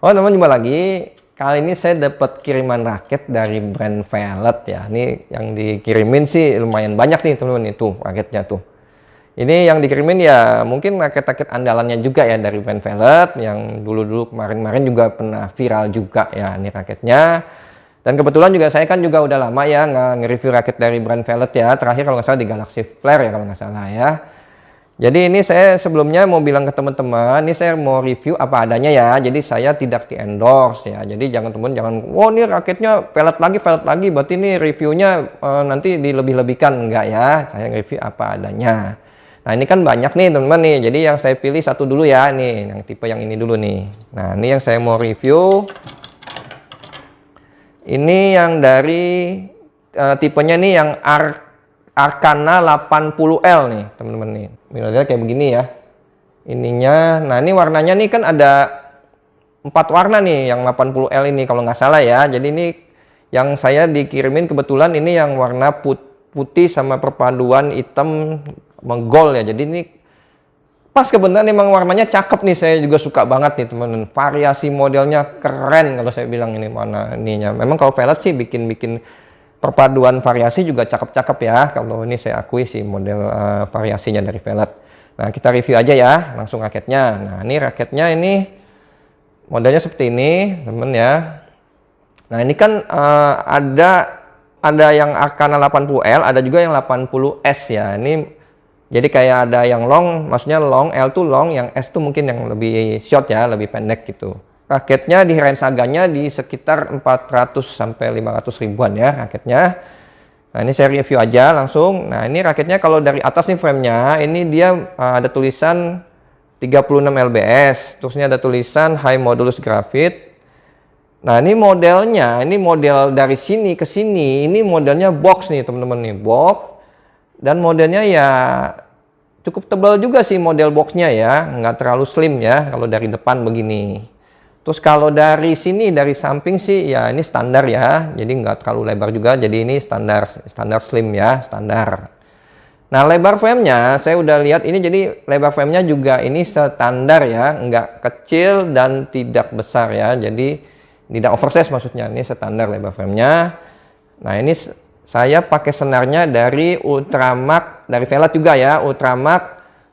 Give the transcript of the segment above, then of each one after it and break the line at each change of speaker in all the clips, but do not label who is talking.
Oh, teman jumpa lagi. Kali ini saya dapat kiriman raket dari brand Velet ya. Ini yang dikirimin sih lumayan banyak nih teman-teman, itu raketnya tuh. Ini yang dikirimin ya mungkin raket-raket andalannya juga ya dari brand Velet yang dulu-dulu kemarin-kemarin juga pernah viral juga ya ini raketnya. Dan kebetulan juga saya kan juga udah lama ya nge-review raket dari brand Velet ya. Terakhir kalau nggak salah di Galaxy Flare ya kalau nggak salah ya. Jadi ini saya sebelumnya mau bilang ke teman-teman, ini saya mau review apa adanya ya. Jadi saya tidak di-endorse ya. Jadi jangan teman jangan, wah ini raketnya Velet lagi, berarti ini reviewnya nanti dilebih-lebihkan. Enggak ya, saya review apa adanya. Nah ini kan banyak nih teman-teman nih, jadi yang saya pilih satu dulu ya, nih yang tipe yang ini dulu nih. Nah ini yang saya mau review. Ini yang dari tipenya nih yang Arcana 80L nih teman-teman nih. Modelnya kayak begini ya. Ininya, nah ini warnanya nih kan ada 4 warna nih yang 80L ini kalau nggak salah ya. Jadi ini yang saya dikirimin kebetulan ini yang warna putih sama perpaduan hitam menggol ya. Jadi ini pas kebetulan emang warnanya cakep nih, saya juga suka banget nih teman-teman. Variasi modelnya keren kalau saya bilang ini warna ininya. Memang kalau Velet sih bikin perpaduan variasi juga cakep-cakep ya. Kalau ini saya akui sih model variasinya dari Velet. Nah kita review aja ya langsung raketnya. Nah ini raketnya ini modelnya seperti ini teman ya. Nah ini kan ada yang Arcana 80L, ada juga yang 80S ya. Ini jadi kayak ada yang long, maksudnya long, L tuh long, yang S tuh mungkin yang lebih short ya, lebih pendek gitu. Raketnya di range harganya di sekitar 400 sampai 500 ribuan ya raketnya. Nah ini saya review aja langsung. Nah ini raketnya kalau dari atas nih framenya, ini dia ada tulisan 36 lbs. Terus ini ada tulisan High Modulus Graphite. Nah ini modelnya, ini model dari sini ke sini, ini modelnya box nih teman-teman nih, box. Dan modelnya ya cukup tebal juga sih model boxnya ya, nggak terlalu slim ya kalau dari depan begini. Terus kalau dari sini, dari samping sih ya ini standar ya, jadi nggak terlalu lebar juga, jadi ini standar slim ya, standar. Nah lebar framenya saya udah lihat ini, jadi lebar framenya juga ini standar ya, nggak kecil dan tidak besar ya, jadi tidak oversize maksudnya, ini standar lebar framenya. Nah ini saya pakai senarnya dari Ultramax, dari Velet juga ya, Ultramax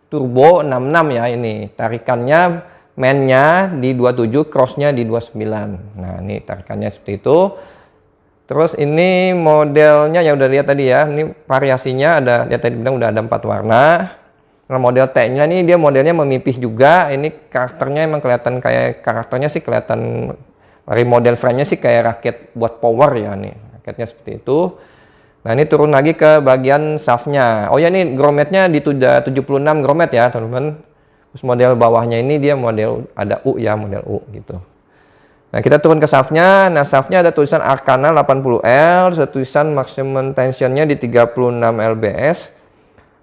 Turbo 66 ya ini. Tarikannya mainnya di 27, crossnya di 29. Nah ini tarikannya seperti itu. Terus ini modelnya yang udah lihat tadi ya, ini variasinya ada, lihat tadi bilang udah ada 4 warna. Nah model T-nya nih dia modelnya memipih juga, ini karakternya emang kelihatan kayak, karakternya sih kelihatan dari model frame-nya sih kayak raket buat power ya nih, raketnya seperti itu. Nah ini turun lagi ke bagian shaftnya. Oh ya ini grommetnya di 76 grommet ya teman-teman. Terus model bawahnya ini dia model ada U ya, model U gitu. Nah kita turun ke shaftnya. Nah shaftnya ada tulisan Arcana 80L, terus ada tulisan maximum tensionnya di 36 lbs.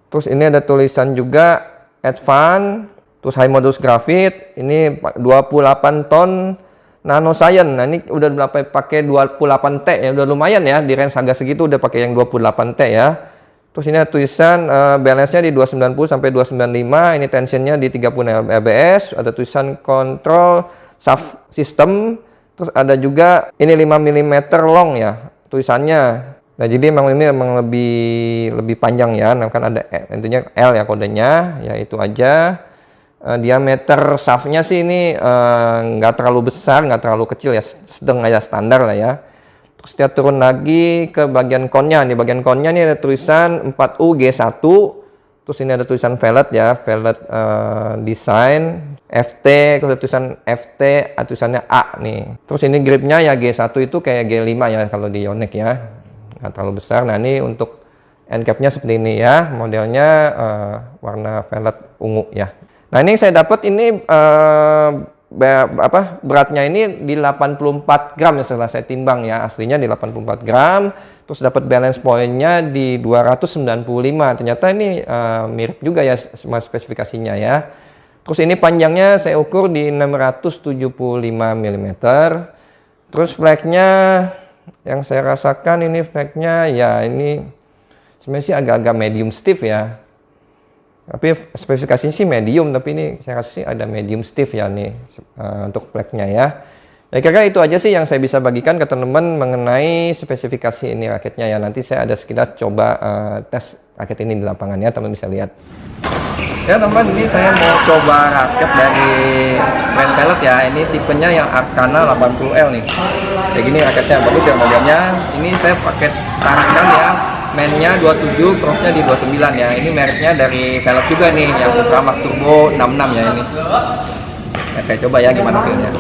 Terus ini ada tulisan juga Advance, terus High Modulus Graphite. Ini 28 ton Nanoscience. Nah ini udah pakai 28T ya, udah lumayan ya di range harga segitu udah pakai yang 28T ya. Terus ini ada tulisan balance-nya di 290 sampai 295, ini tensionnya di 30 lbs, ada tulisan control shaft system. Terus ada juga ini 5 mm long ya tulisannya. Nah jadi memang ini memang lebih panjang ya. Nah kan ada intinya L ya kodenya, ya itu aja. Diameter shaftnya sih ini nggak terlalu besar, nggak terlalu kecil ya, sedang aja, standar lah ya. Terus dia turun lagi ke bagian konnya. Di bagian konnya ini ada tulisan 4U G1. Terus ini ada tulisan Velet ya, Velet design FT, terus ada tulisan FT, tulisannya A nih. Terus ini gripnya ya G1 itu kayak G5 ya kalau di Yonex ya, nggak terlalu besar. Nah ini untuk end cap-nya seperti ini ya, modelnya warna Velet ungu ya. Nah ini saya dapat ini beratnya ini di 84 gram ya setelah saya timbang ya, aslinya di 84 gram. Terus dapat balance point-nya di 295. Ternyata ini mirip juga ya sama spesifikasinya ya. Terus ini panjangnya saya ukur di 675 mm. Terus flagnya yang saya rasakan ini flagnya ya ini sebenarnya sih agak-agak medium stiff ya. Tapi spesifikasinya sih medium, tapi ini saya rasa sih ada medium stiff ya nih untuk flagnya ya. Ya kira-kira itu aja sih yang saya bisa bagikan ke teman-teman mengenai spesifikasi ini raketnya ya. Nanti saya ada sekilas coba tes raket ini di lapangan ya, teman bisa lihat. Ya teman, ini saya mau coba raket dari brand Velvet ya. Ini tipenya yang Arcana 80L nih. Kayak gini raketnya, bagus ya modelnya. Ini saya pakai tangan ya. Mainnya 27, crossnya di 29 ya. Ini mereknya dari Velvet juga nih, yang Ultramax Turbo 66 ya ini. Nah, saya coba ya gimana feelnya.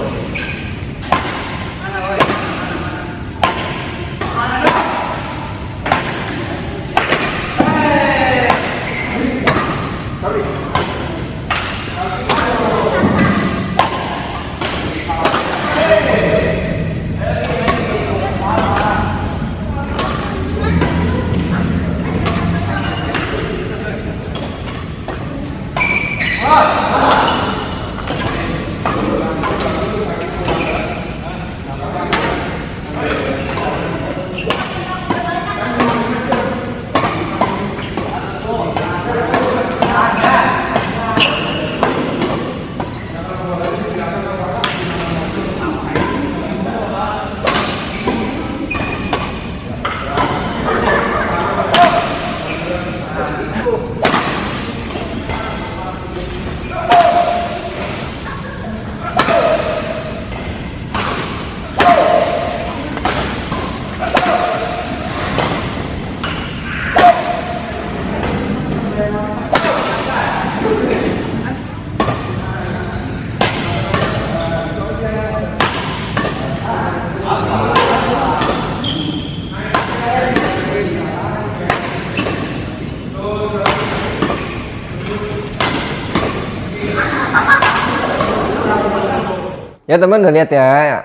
Ya teman udah lihat ya,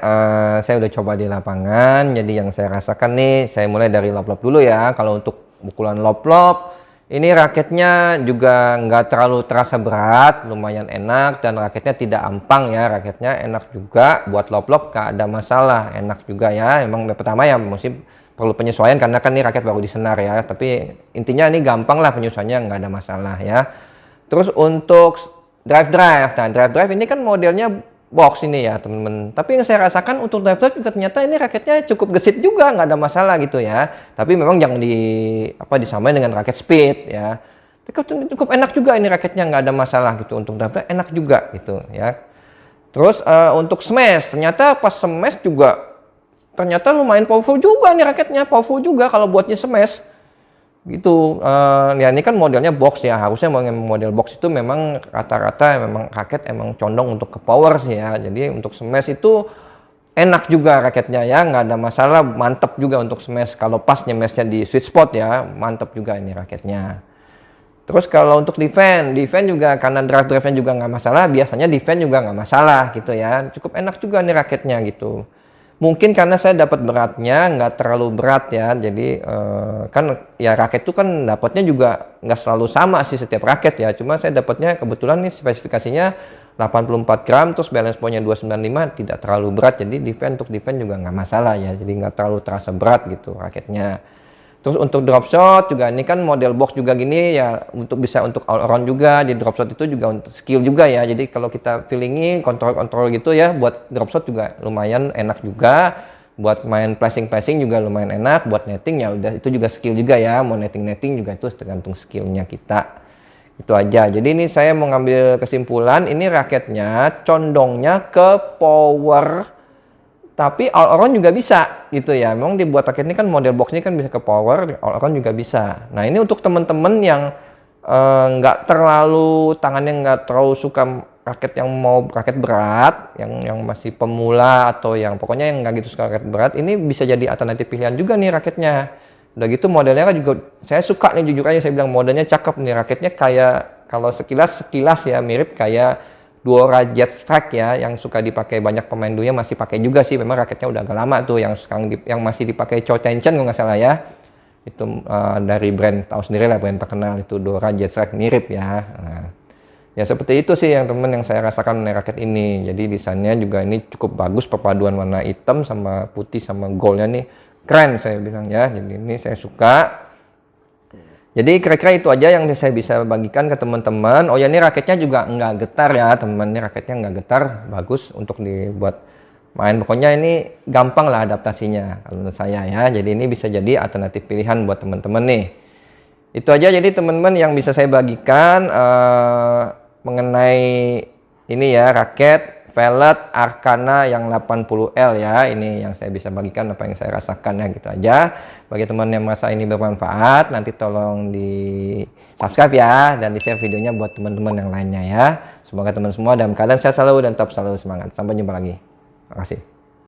saya udah coba di lapangan. Jadi yang saya rasakan nih, saya mulai dari lob-lob dulu ya. Kalau untuk pukulan lob-lob, ini raketnya juga nggak terlalu terasa berat, lumayan enak dan raketnya tidak ampang ya. Raketnya enak juga buat lob-lob, nggak ada masalah, enak juga ya. Emang pertama ya mesti perlu penyesuaian karena kan ini raket baru disenar ya. Tapi intinya ini gampang lah penyesuaiannya, nggak ada masalah ya. Terus untuk drive, nah drive ini kan modelnya box ini ya teman-teman. Tapi yang saya rasakan untuk drive juga ternyata ini raketnya cukup gesit juga, nggak ada masalah gitu ya. Tapi memang jangan disamain dengan raket speed ya. Tapi cukup enak juga ini raketnya, nggak ada masalah gitu. Untuk drive enak juga gitu ya. Terus untuk smash, ternyata pas smash juga ternyata lumayan powerful juga nih raketnya, powerful juga kalau buatnya smash. Gitu ya, ini kan modelnya box ya, harusnya model box itu memang rata-rata memang raket emang condong untuk ke power sih ya. Jadi untuk smash itu enak juga raketnya ya, nggak ada masalah, mantep juga untuk smash. Kalau pas nyemashnya di sweet spot ya, mantep juga ini raketnya. Terus kalau untuk defense juga karena drive-nya juga nggak masalah, biasanya defense juga nggak masalah gitu ya, cukup enak juga nih raketnya gitu. Mungkin karena saya dapat beratnya nggak terlalu berat ya, jadi kan ya raket itu kan dapatnya juga nggak selalu sama sih setiap raket ya. Cuma saya dapatnya kebetulan nih spesifikasinya 84 gram, terus balance point-nya 295, tidak terlalu berat. Jadi untuk defense juga nggak masalah ya, jadi nggak terlalu terasa berat gitu raketnya. Terus untuk drop shot juga ini kan model box juga gini ya, bisa untuk all around juga. Di drop shot itu juga untuk skill juga ya. Jadi kalau kita feelingin kontrol gitu ya, buat drop shot juga lumayan enak juga. Buat main flashing juga lumayan enak. Buat netting ya udah itu juga skill juga ya. Mau netting juga itu tergantung skillnya kita. Itu aja. Jadi ini saya mau ngambil kesimpulan, ini raketnya condongnya ke power. Tapi all around juga bisa gitu ya. Memang dibuat raket ini kan model box ini kan bisa ke power, all around juga bisa. Nah ini untuk teman-teman yang nggak terlalu tangannya nggak terlalu suka raket yang mau raket berat, yang masih pemula atau yang pokoknya yang nggak gitu suka raket berat, ini bisa jadi alternatif pilihan juga nih raketnya. Udah gitu modelnya kan juga saya suka nih, jujur aja saya bilang modelnya cakep nih, raketnya kayak kalau sekilas ya mirip kayak Duora Jet Strike ya, yang suka dipakai banyak pemain dunia, masih pakai juga sih. Memang raketnya udah agak lama tuh, yang sekarang yang masih dipakai Chou Chen kalau nggak salah ya. Itu dari brand, tahu sendiri lah brand terkenal itu Duora Jet Strike, mirip ya. Nah, ya seperti itu sih yang temen yang saya rasakan dari raket ini. Jadi desainnya juga ini cukup bagus, perpaduan warna hitam sama putih sama goldnya nih keren saya bilang ya. Jadi ini saya suka. Jadi kira-kira itu aja yang saya bisa bagikan ke teman-teman. Oh ya, ini raketnya juga nggak getar ya teman-teman, ini raketnya nggak getar, bagus untuk dibuat main. Pokoknya ini gampang lah adaptasinya kalau menurut saya ya. Jadi ini bisa jadi alternatif pilihan buat teman-teman nih. Itu aja jadi teman-teman yang bisa saya bagikan mengenai ini ya, raket Vellet Arcana yang 80L ya. Ini yang saya bisa bagikan, apa yang saya rasakan ya, gitu aja. Bagi teman yang merasa ini bermanfaat, nanti tolong di subscribe ya, dan di share videonya buat teman-teman yang lainnya ya. Semoga teman semua dalam keadaan sehat selalu dan tetap selalu semangat. Sampai jumpa lagi. Terima kasih.